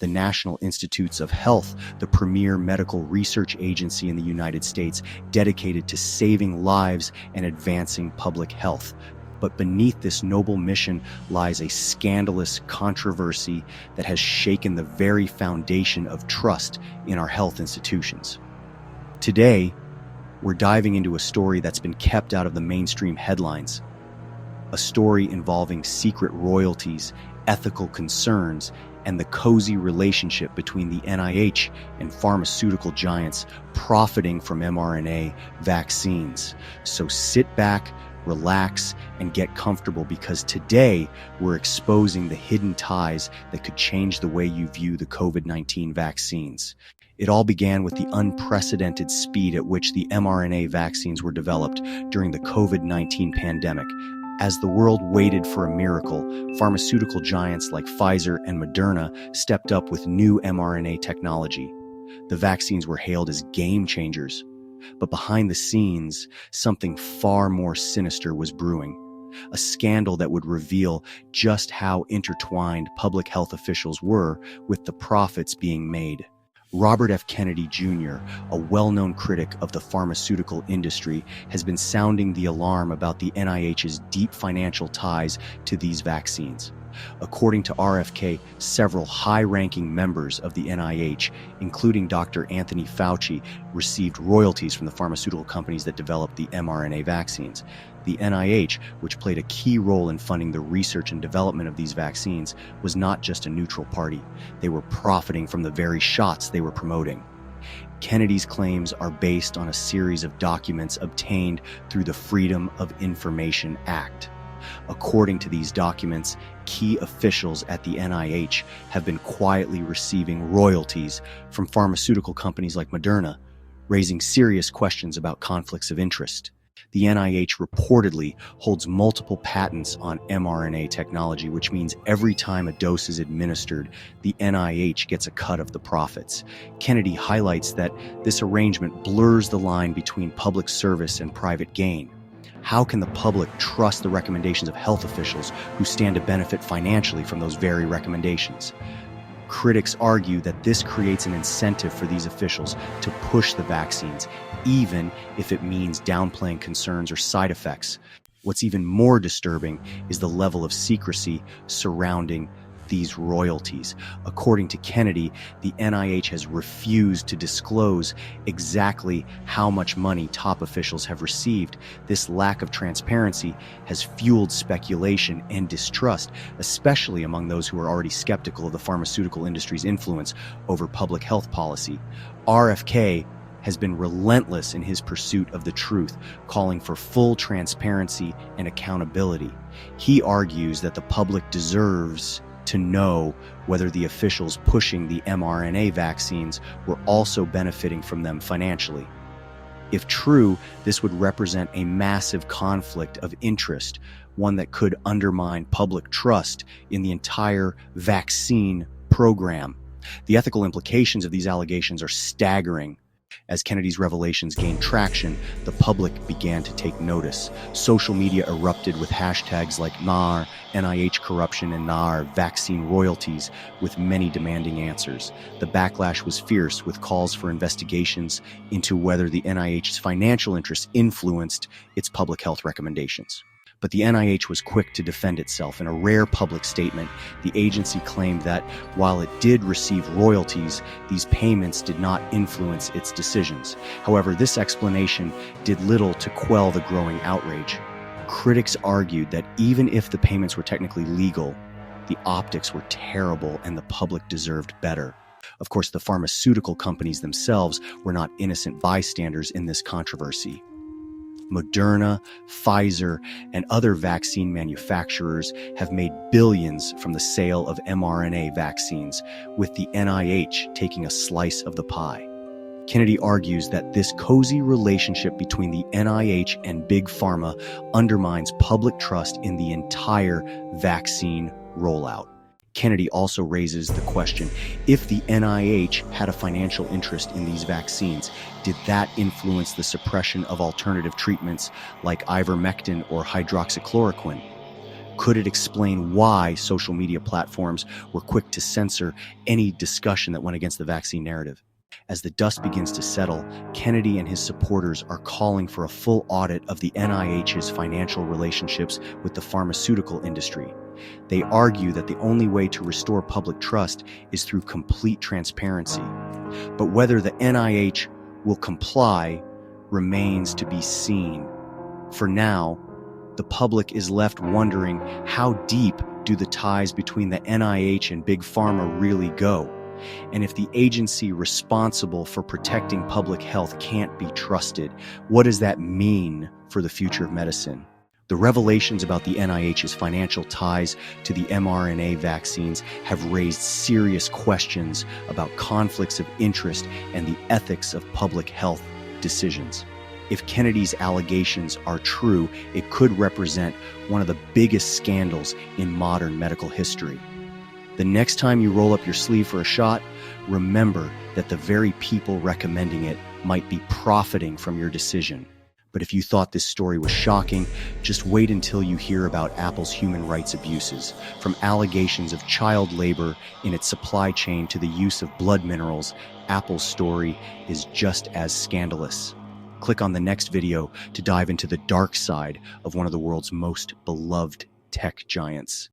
the National Institutes of Health, the premier medical research agency in the United States dedicated to saving lives and advancing public health. But beneath this noble mission lies a scandalous controversy that has shaken the very foundation of trust in our health institutions. Today, we're diving into a story that's been kept out of the mainstream headlines, a story involving secret royalties, ethical concerns, and the cozy relationship between the NIH and pharmaceutical giants profiting from mRNA vaccines. So sit back, relax, and get comfortable, because today we're exposing the hidden ties that could change the way you view the COVID-19 vaccines. It all began with the unprecedented speed at which the mRNA vaccines were developed during the COVID-19 pandemic. As the world waited for a miracle, pharmaceutical giants like Pfizer and Moderna stepped up with new mRNA technology. The vaccines were hailed as game changers. But behind the scenes, something far more sinister was brewing. A scandal that would reveal just how intertwined public health officials were with the profits being made. Robert F. Kennedy Jr., a well-known critic of the pharmaceutical industry, has been sounding the alarm about the NIH's deep financial ties to these vaccines. According to RFK, several high-ranking members of the NIH, including Dr. Anthony Fauci, received royalties from the pharmaceutical companies that developed the mRNA vaccines. The NIH, which played a key role in funding the research and development of these vaccines, was not just a neutral party. They were profiting from the very shots they were promoting. Kennedy's claims are based on a series of documents obtained through the Freedom of Information Act. According to these documents, key officials at the NIH have been quietly receiving royalties from pharmaceutical companies like Moderna, raising serious questions about conflicts of interest. The NIH reportedly holds multiple patents on mRNA technology, which means every time a dose is administered, the NIH gets a cut of the profits. Kennedy highlights that this arrangement blurs the line between public service and private gain. How can the public trust the recommendations of health officials who stand to benefit financially from those very recommendations? Critics argue that this creates an incentive for these officials to push the vaccines, even if it means downplaying concerns or side effects. What's even more disturbing is the level of secrecy surrounding these royalties. According to Kennedy, the NIH has refused to disclose exactly how much money top officials have received. This lack of transparency has fueled speculation and distrust, especially among those who are already skeptical of the pharmaceutical industry's influence over public health policy. RFK has been relentless in his pursuit of the truth, calling for full transparency and accountability. He argues that the public deserves to know whether the officials pushing the mRNA vaccines were also benefiting from them financially. If true, this would represent a massive conflict of interest, one that could undermine public trust in the entire vaccine program. The ethical implications of these allegations are staggering. As Kennedy's revelations gained traction, the public began to take notice. Social media erupted with hashtags like NAR, NIH corruption, and NAR, vaccine royalties, with many demanding answers. The backlash was fierce, with calls for investigations into whether the NIH's financial interests influenced its public health recommendations. But the NIH was quick to defend itself. In a rare public statement, the agency claimed that while it did receive royalties, these payments did not influence its decisions. However, this explanation did little to quell the growing outrage. Critics argued that even if the payments were technically legal, the optics were terrible and the public deserved better. Of course, the pharmaceutical companies themselves were not innocent bystanders in this controversy. Moderna, Pfizer, and other vaccine manufacturers have made billions from the sale of mRNA vaccines, with the NIH taking a slice of the pie. Kennedy argues that this cozy relationship between the NIH and Big Pharma undermines public trust in the entire vaccine rollout. Kennedy also raises the question, if the NIH had a financial interest in these vaccines, did that influence the suppression of alternative treatments like ivermectin or hydroxychloroquine? Could it explain why social media platforms were quick to censor any discussion that went against the vaccine narrative? As the dust begins to settle, Kennedy and his supporters are calling for a full audit of the NIH's financial relationships with the pharmaceutical industry. They argue that the only way to restore public trust is through complete transparency. But whether the NIH will comply remains to be seen. For now, the public is left wondering, how deep do the ties between the NIH and Big Pharma really go? And if the agency responsible for protecting public health can't be trusted, what does that mean for the future of medicine? The revelations about the NIH's financial ties to the mRNA vaccines have raised serious questions about conflicts of interest and the ethics of public health decisions. If Kennedy's allegations are true, it could represent one of the biggest scandals in modern medical history. The next time you roll up your sleeve for a shot, remember that the very people recommending it might be profiting from your decision. But if you thought this story was shocking, just wait until you hear about Apple's human rights abuses, from allegations of child labor in its supply chain to the use of blood minerals. Apple's story is just as scandalous. Click on the next video to dive into the dark side of one of the world's most beloved tech giants.